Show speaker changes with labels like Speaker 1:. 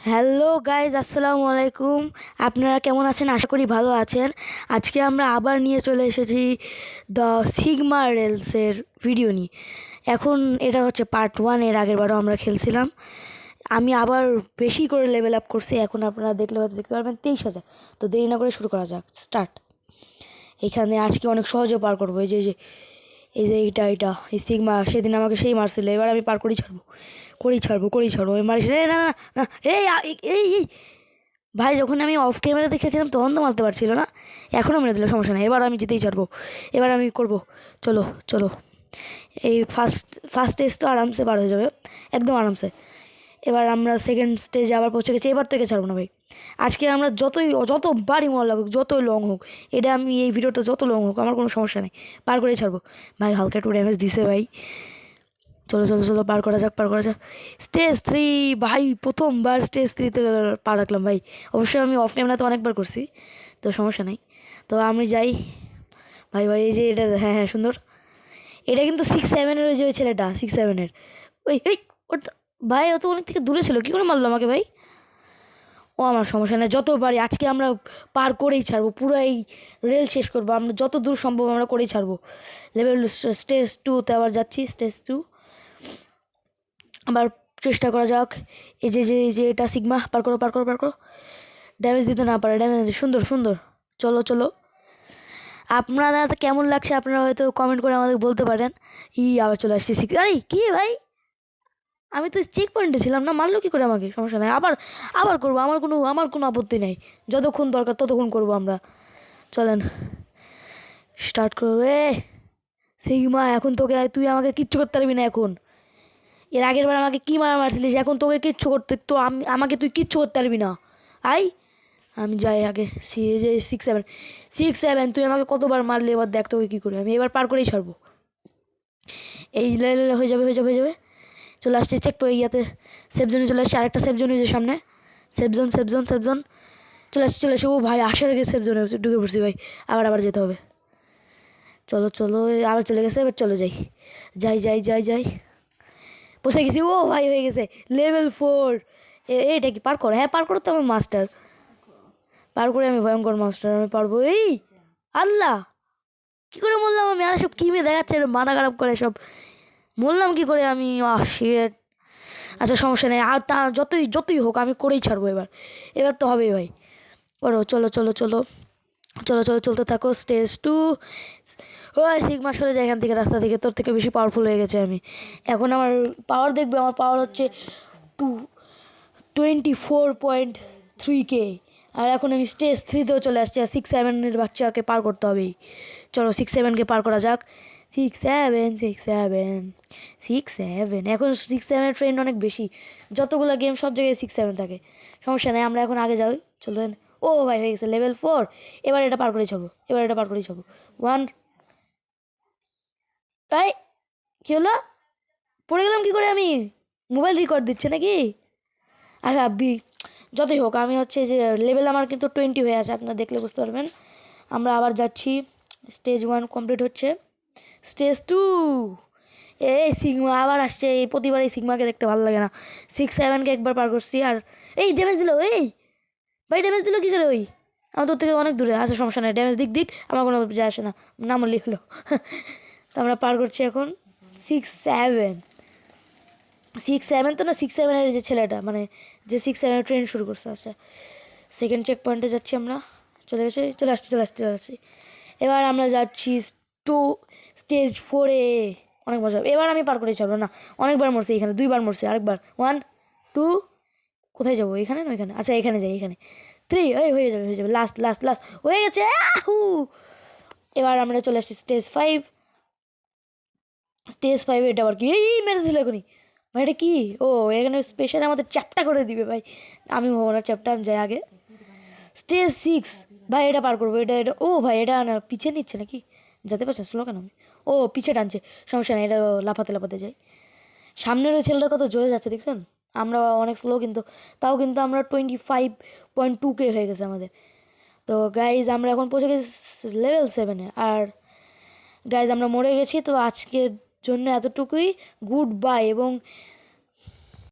Speaker 1: Hello guys, আসসালামু আলাইকুম। আপনারা কেমন আছেন? আশা করি ভালো আছেন। আজকে আমরা আবার নিয়ে চলে এসেছি দ্য সিগমা রেলসের ভিডিও নিয়ে। এখন এটা হচ্ছে পার্ট 1। এর আগেরবারও আমরা খেলছিলাম। আমি আবার বেশি করে লেভেল আপ করছি। এখন আপনারা দেখলে হয়তো দেখতে পারবেন 23,000। তো দেরি না করে শুরু করা যাক, স্টার্ট। এখানে আজকে অনেক সহজে পার করবো। এই যে এইটা এই সিগমা সেদিন আমাকে সেই মারছিল, এবার আমি পার করেই ছাড়বো ওই মারিস। না না না, এই এই এই ভাই, যখন আমি অফ ক্যামেরা দেখেছিলাম তখন তো মারতে পারছিল না, এখনও মেরে দিল, সমস্যা নেই। এবার আমি জিতেই ছাড়বো, এবার আমি করব। চলো চলো, এই ফার্স্ট স্টেজ তো আরামসে পার হয়ে যাবে, একদম আরামসে। এবার আমরা সেকেন্ড স্টেজে আবার পৌঁছে গেছি। এবার থেকে ছাড়বো না ভাই। আজকে আমরা যতবারই মনে লাগুক, যতই লং হোক, এটা আমি এই ভিডিওটা যত লং হোক আমার কোনো সমস্যা নেই, পার করেই ছাড়বো। ভাই হালকা একটু ড্যামেজ দিছে ভাই। চলো চলো চলো, পার করা যাক। স্টেজ 3 ভাই, প্রথমবার স্টেজ 3-তে পা রাখলাম ভাই। অবশ্যই আমি অফ ক্যামেরা তো অনেকবার করছি, তো সমস্যা নেই। তো আমি যাই ভাই। ভাই এই যে এটা, হ্যাঁ হ্যাঁ, সুন্দর। এটা কিন্তু 6-7-এর, ওই যে ওই ছেলেটা 6-7-এর, ওই এই ওটা। ভাই ও তো অনেক থেকে দূরে ছিল, কী করে মারলো আমাকে ভাই? ও আমার সমস্যা নেই, যতবারই আজকে আমরা পার করেই ছাড়বো, পুরো এই রেল শেষ করবো আমরা, যত দূর সম্ভব আমরা করেই ছাড়বো। লেভেল স্টেজ 2-তে আবার যাচ্ছি, স্টেজ 2 আবার চেষ্টা করা যাক। এই যে এটা সিগমা, পার করো। ড্যামেজ দিতে না পারে, ড্যামেজ সুন্দর সুন্দর। চলো চলো, আপনারা কেমন লাগছে আপনারা হয়তো কমেন্ট করে আমাদের বলতে পারেন। আবার চলে আসছি সিক্স। আরে কি ভাই, আমি তো চেক পয়েন্টে ছিলাম না, মারলো কি করে আমাকে? সমস্যা নাই, আবার আবার করবো, আমার কোনো আপত্তি নেই। যতক্ষণ দরকার ততক্ষণ করবো আমরা। চলেন, স্টার্ট করবো। সিগমা, এখন তুই আমাকে কিচ্ছু করতে পারবি না এখন। এর আগের বার আমাকে কি মারছিলিস, এখন তোকে কিচ্ছু করতে, তো আমাকে তুই কিচ্ছু করতে পারবি না। আই আমি যাই আগে। যে 6-7 তুই আমাকে কতবার মারলি, এবার দেখ তোকে কী করে। আমি এবার পার করেই ছাড়বো। এই হয়ে যাবে। চলে আসছে চেক পয়ে ইয়াতে, সেফ জোনে চলে আসছে। আরেকটা সেফ জোন হয়েছে সামনে। সেফ জোন চলে আসছে। ও ভাই, আসার আগে সেফ জোনে ঢুকে পড়ছি ভাই। আবার যেতে হবে। চলো চলো, আবার চলে গেছে। এবার চলো যাই। বসে গেছি। ও ভাই, হয়ে গেছে লেভেল 4। এটা কি পার করো? হ্যাঁ, পার করো তো, আমি মাস্টার। পার করে আমি ভয়ঙ্কর মাস্টার, আমি পারবো। আল্লাহ, কি করে বললাম আমি? আর সব কি মেয়ে দেখাচ্ছে, মাথা খারাপ করে সব। বললাম কি করে আমি? শিট। আচ্ছা সমস্যা নেই, আর তা যতই হোক আমি করেই ছাড়বো এবার। এবার তো হবেই ভাই। করো, চলো, চলতে থাকো। স্টেজ 2। ওই সিগমা, সরে যায় এখান থেকে, রাস্তা থেকে। তোর থেকে বেশি পাওয়ারফুল হয়ে গেছে আমি। এখন আমার পাওয়ার দেখবে, আমার পাওয়ার হচ্ছে 24.3K। আর এখন আমি স্টেজ 3-তেও চলে আসছি, আর 6-7-এর বাচ্চাকে পার করতে হবেই। চলো 6-7-কে পার করা যাক। 6-7 এখন 6-7-এর ট্রেন্ড অনেক বেশি। যতগুলো গেম সব জায়গায় 6-7 থাকে। সমস্যা নেই, আমরা এখন আগে যাই। চলেন। ও ভাই, হয়ে গেছে লেভেল 4। এবার এটা পার করেই যাবো। 1। তাই কী হলো? পড়ে গেলাম কি করে আমি? মোবাইল রেকর্ড দিচ্ছে নাকি? আচ্ছা যতই হোক, আমি হচ্ছে যে লেভেল আমার কিন্তু 20 হয়ে আছে, আপনারা দেখলে বুঝতে পারবেন। আমরা আবার যাচ্ছি। স্টেজ 1 কমপ্লিট হচ্ছে। স্টেজ 2, এই সিগমা আবার আসছে। এই প্রতিবার এই সিগমাকে দেখতে ভালো লাগে না। 6-7-কে একবার পার করছি। আর এই ড্যামেজ দিল, ভাই ড্যামেজ দিল কী করে? আমার তোর থেকে অনেক দূরে। আচ্ছা সমস্যা নেই, ড্যামেজ দিক আমার কোনো যায় আসে না, নাম লিখলো। তো আমরা পার করছি এখন 6-7। 6-7 তো না, 6-7-এর যে ছেলেটা, মানে যে 6-7-এর ট্রেন শুরু করছে। আচ্ছা, সেকেন্ড চেক পয়েন্টে যাচ্ছি আমরা। চলে আসছি। এবার আমরা যাচ্ছি টু স্টেজ 4-এ। অনেক মজা হবে। এবার আমি পার করে ছাড়বো না, অনেকবার মরছি এখানে, 2বার মরছি। আরেকবার 1-2, কোথায় যাবো? এখানে না এখানে? আচ্ছা এখানে যাই, এখানে 3। হয়ে যাবে লাস্ট হয়ে গেছে। এবার আমরা চলে আসছি স্টেজ 5। এটা আবার কি? মেরে দিল এখনই ভাই, এটা কি? ও, এখানে স্পেশাল আমাদের চ্যাপটা করে দিবে ভাই। আমি হবো না চ্যাপটা, আমি যাই আগে। স্টেজ 6 ভাই, এটা পার করবো। এটা ও ভাই, এটা না পিছিয়ে নিচ্ছে নাকি? যেতে পারছে স্লো কেন? আমি পিছিয়ে টানছে, সমস্যা নেই, এটা লাফাতে যাই। সামনের ওই ছেলেটা কত জোরে যাচ্ছে দেখছেন? আমরা অনেক স্লো, কিন্তু তাও কিন্তু আমরা 25.2K হয়ে গেছে আমাদের। তো গাইজ, আমরা এখন পৌঁছে গেছি লেভেল 7-এ। আর গাইজ, আমরা মরে গেছি। তো আজকের জন্য এতটুকুই। Good bye. এবং